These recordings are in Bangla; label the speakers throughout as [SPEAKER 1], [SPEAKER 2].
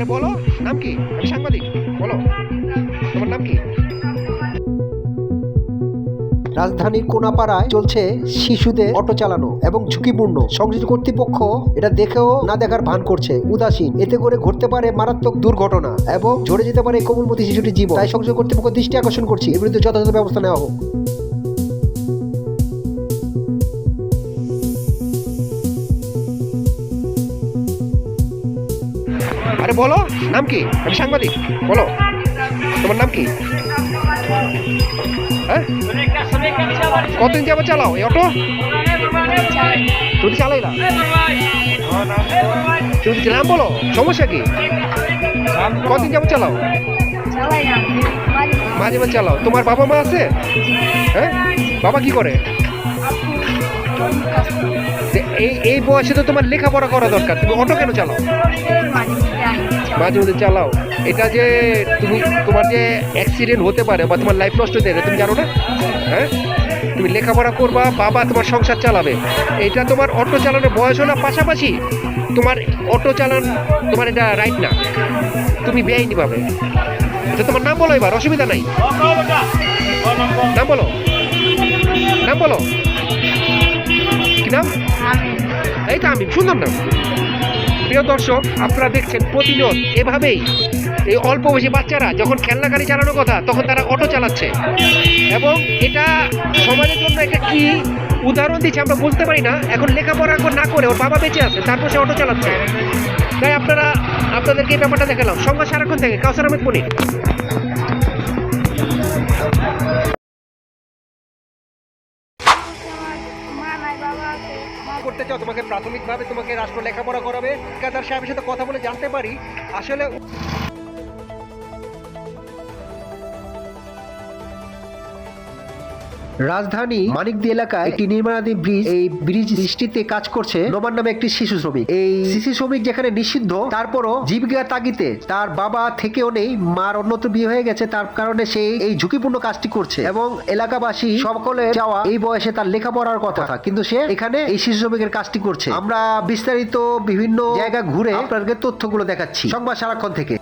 [SPEAKER 1] আরে বলো, নাম কি? আমি সাংবাদিক, বলো তোমার নাম কি? রাজধানীর কোনাপাড়ায় চলছে শিশুদের অটো চালানো এবং ঝুঁকিপূর্ণ। সংশ্লিষ্ট কর্তৃপক্ষ এটা দেখেও না দেখার ভান করছে, উদাসীন। এতে করে ঘটতে পারে মারাত্মক দুর্ঘটনা এবং ঝরে যেতে পারে কোমলমতি শিশুটির জীবন। তাই সংশ্লিষ্ট কর্তৃপক্ষ দৃষ্টি আকর্ষণ করছি, এর বিরুদ্ধে যথাযথ ব্যবস্থা নেওয়া হোক। আরে বলো, নাম কি? আমি সাংবাদিক, বলো তোমার নাম কি? হ্যাঁ, কতদিন যাবো চালাও এই অটো? তুমি চালাই না, তুমি নাম বলো, সমস্যা কি? কতদিন যাবো চালাও? মাঝে মাঝে চালাও। তোমার বাবা মা আছে? হ্যাঁ, বাবা কি করে? এই বয়সে তো তোমার লেখাপড়া করা দরকার, তুমি অটো কেন চালাও? মাঝে মধ্যে চালাও। এটা যে তুমি, তোমার যে অ্যাক্সিডেন্ট হতে পারে বা তোমার লাইফ নষ্ট হতে পারে, তুমি জানো না? হ্যাঁ, তুমি লেখাপড়া করবা, বাবা তোমার সংসার চালাবে। এটা তোমার অটো চালানোর বয়স হলো, পাশাপাশি তোমার অটো চালান তোমার এটা রাইট না, তুমি বেআইনি পাবে। তো তোমার নাম বলো এবার, অসুবিধা নাই। নাম বলো, নাম বলো, কি নাম? এইটা আমি, সুন্দর নাম। প্রিয় দর্শক, আপনারা দেখছেন প্রতিনিয়ত এভাবেই এই অল্প বয়সী বাচ্চারা যখন খেলনা গাড়ি চালানোর কথা, তখন তারা অটো চালাচ্ছে এবং এটা সমাজের জন্য একটা কি উদাহরণ দিচ্ছে আমরা বুঝতে পারি না। এখন লেখাপড়া না করে ওর বাবা বেঁচে আছে, তারপর সে অটো চালাচ্ছে। তাই আপনাদেরকে এই ব্যাপারটা দেখালাম। সংবাদ সারাক্ষণ থেকে কাউসার আহমেদ মনির। করতে চাও, তোমাকে প্রাথমিকভাবে তোমাকে রাষ্ট্র লেখাপড়া করাবে। ঠিকাদার সাহেবের সাথে কথা বলে জানতে পারি আসলে রাজধানী মানিকদি এলাকায় একটি নির্মাণাধীন ব্রিজ, এই ব্রিজ সৃষ্টিতে কাজ করছে নোমান নামে একটি শিশু শ্রমিক। এই শিশু শ্রমিক যেখানে নিষিদ্ধ, তারপরও জীবিকার তাগিদে তার বাবা থেকেও নেই, মার অন্যত্র বিয়ে হয়ে গেছে, তার কারণে সে এই ঝুঁকিপূর্ণ কাজটি করছে এবং এলাকাবাসী সকলে চাওয়া এই বয়সে তার লেখাপড়ার কথা, কিন্তু সে এখানে এই শিশু শ্রমিকের কাজটি করছে। আমরা বিস্তারিত বিভিন্ন জায়গা ঘুরে আপনাদেরকে তথ্যগুলো দেখাচ্ছি সংবাদ সারাক্ষণ থেকে।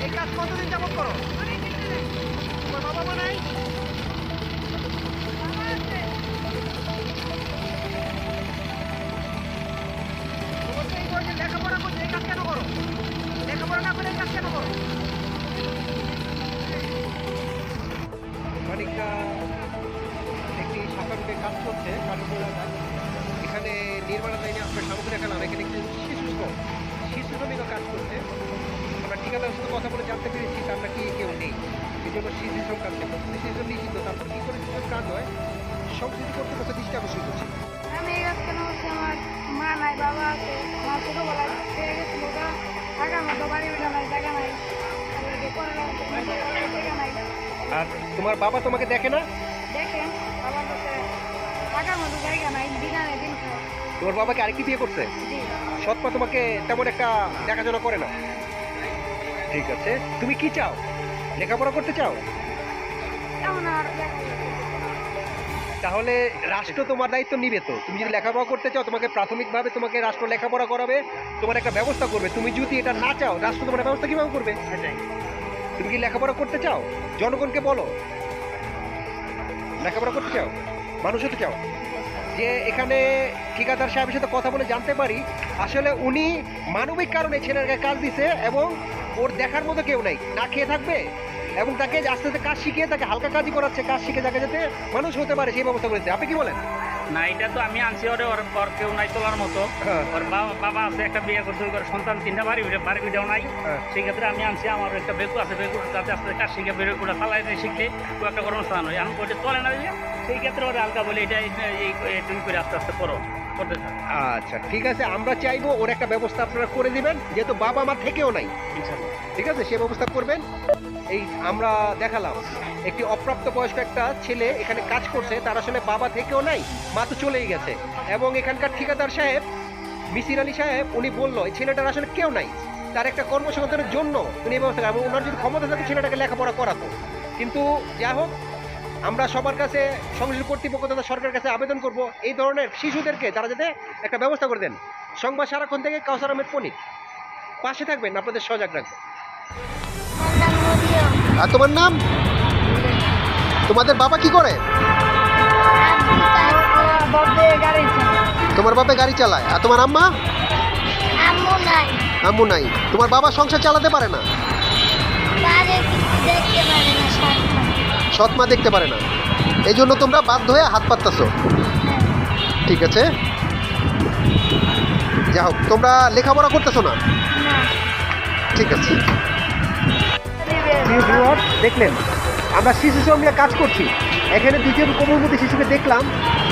[SPEAKER 1] এই কাজ কতদিন যাবত করো? তোমার বাবা মা নাই? লেখাপড়া করছো, এই কাজ কেন করো? লেখাপড়া না করে এই কাজ কেন করো? মানিকদা একটি সাকারুকে কাজ করছে এখানে নির্মাণাধীন। আপনার সামগ্রী দেখালাম, এখানে একটি শিশু শ্রমিকও কাজ করছে। আমরা ঠিকাদার সাথে কথা বলে জানতে পেরেছি তার নাকি কেউ নেই, এই জন্য শিশু শ্রম কাজ করছে। শিশু নিষিদ্ধ, তারপর কি করে কাজ হয় সংস্কৃতি কর্তৃপক্ষ দৃষ্টি আকর্ষণ করছে।
[SPEAKER 2] আমি এই কাজ কেন করছি? আমার মা নাই, বাবা আছে, মা ছোটবেলায় পেয়ে গেছিল, থাকার মতো বাড়ি উঠা নাই, জায়গা নাই, জায়গা নাই।
[SPEAKER 1] আর তোমার বাবা তোমাকে দেখে না?
[SPEAKER 2] দেখেন, বাবার কাছে থাকার মতো জায়গা নাই, দিনা নেই, দিন খাওয়া।
[SPEAKER 1] তোমার বাবাকে আরেকটি বিয়ে করছে? সৎমা তোমাকে তেমন একটা দেখাশোনা করে না? ঠিক আছে, তুমি কি চাও? লেখাপড়া করতে চাও?
[SPEAKER 2] তেমন আর
[SPEAKER 1] তাহলে রাষ্ট্র তোমার দায়িত্ব নিবে তো। তুমি যদি লেখাপড়া করতে চাও, তোমাকে প্রাথমিকভাবে তোমাকে রাষ্ট্র লেখাপড়া করাবে, তোমার একটা ব্যবস্থা করবে। তুমি যদি এটা না চাও, রাষ্ট্র তোমার ব্যবস্থা কিভাবে করবে? তুমি কি লেখাপড়া করতে চাও? জনগণকে বলো, লেখাপড়া করতে চাও, মানুষ হতে চাও। যে এখানে ঠিকাদার সাহেবের সাথে কথা বলে জানতে পারি আসলে উনি মানবিক কারণে ছেলের গায়ে কাজ দিছে এবং ওর দেখার মতো কেউ নাই, না খেয়ে থাকবে এবং তাকে আস্তে আস্তে কাজ শিখিয়ে তাকে হালকা কাজই করাচ্ছে, কাজ শিখে তাকে যাতে মানুষ হতে পারে সেই ব্যবস্থা করেছে। আপনি কি বলেন?
[SPEAKER 3] না, এটা তো আমি আনছি ওর কেউ নাই তোলার মতো।
[SPEAKER 1] হ্যাঁ।
[SPEAKER 3] ওর বাবা আছে, একটা বিয়ে করছে, ওই সন্তান 3টা বাড়ি ভিডিও নাই।
[SPEAKER 1] হ্যাঁ।
[SPEAKER 3] সেই ক্ষেত্রে আমি আনছি, আমার একটা বেকু আছে, বেকু যাতে আস্তে কাজ শিখে বেকুটা চালাইতে শিখলে খুব একটা কর্মস্থান হয়। আমি ওইটা চলে না দিয়ে সেই ক্ষেত্রে ওরা হালকা বলে এটা তুমি করে আস্তে আস্তে করতে থাকো।
[SPEAKER 1] আচ্ছা ঠিক আছে, আমরা চাইবো ওর একটা ব্যবস্থা আপনারা করে দিবেন, যেহেতু বাবা মা থেকেও নাই।
[SPEAKER 3] ইনশাল্লাহ।
[SPEAKER 1] ঠিক আছে, সে ব্যবস্থা করবেন। এই আমরা দেখালাম একটি অপ্রাপ্ত বয়স্ক একটা ছেলে এখানে কাজ করছে, তার আসলে বাবা থেকেও নাই, মা তো চলেই গেছে। এবং এখানকার ঠিকাদার সাহেব মিসির আলী সাহেব উনি বললো এই ছেলেটার আসলে কেউ নাই, তার একটা কর্মসংস্থানের জন্য উনি এই ব্যবস্থা, এবং ওনার যদি ক্ষমতা থাকে ছেলেটাকে লেখাপড়া করাতো। কিন্তু যা হোক, আমরা সবার কাছে সংশ্লিষ্ট কর্তৃপক্ষ তথা সরকারের কাছে আবেদন করব এই ধরনের শিশুদেরকে তারা যাতে একটা ব্যবস্থা করে দেন। সংবাদ সারাক্ষণ থেকে কাউসার আহমেদ পনির, পাশে থাকবেন, আপনাদের সজাগ রাখবেন। আর তোমার নাম? তোমাদের বাবা কি করে?
[SPEAKER 2] বাপে গাড়ি চালায়।
[SPEAKER 1] তোমার বাবা গাড়ি চালায়। আর তোমার আম্মা?
[SPEAKER 2] আম্মু নাই,
[SPEAKER 1] আম্মু নাই। তোমার বাবা সংসার চালাতে পারে না,
[SPEAKER 2] পারে কিন্তু দেখতে পারে না,
[SPEAKER 1] সৎ মা দেখতে পারে না, এই জন্য তোমরা বাধ্য হয়ে হাত পাততাছো। ঠিক আছে, যা হোক, তোমরা লেখাপড়া করতেছো না?
[SPEAKER 2] না।
[SPEAKER 1] ঠিক আছে। প্রিয় ভিউয়ার্স, দেখলেন আমরা শিশু শ্রমিকরা কাজ করছি। এখানে দুজন কোমলমতি শিশুকে দেখলাম,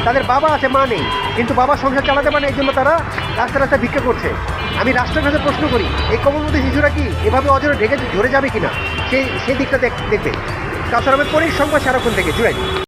[SPEAKER 1] তাদের বাবা আছে, মা নেই, কিন্তু বাবা সংসার চালাতে পারে না, এই জন্য তারা রাস্তা রাস্তায় ভিক্ষা করছে। আমি রাষ্ট্রের কাছে প্রশ্ন করি, এই কোমলমতি শিশুরা কি এভাবে অজরে ঢেকে ঝরে যাবে কিনা, সেই দিকটা দেখবে। কাউসার আহমেদ পনির, সংবাদ সারাক্ষণ থেকে জুড়াই।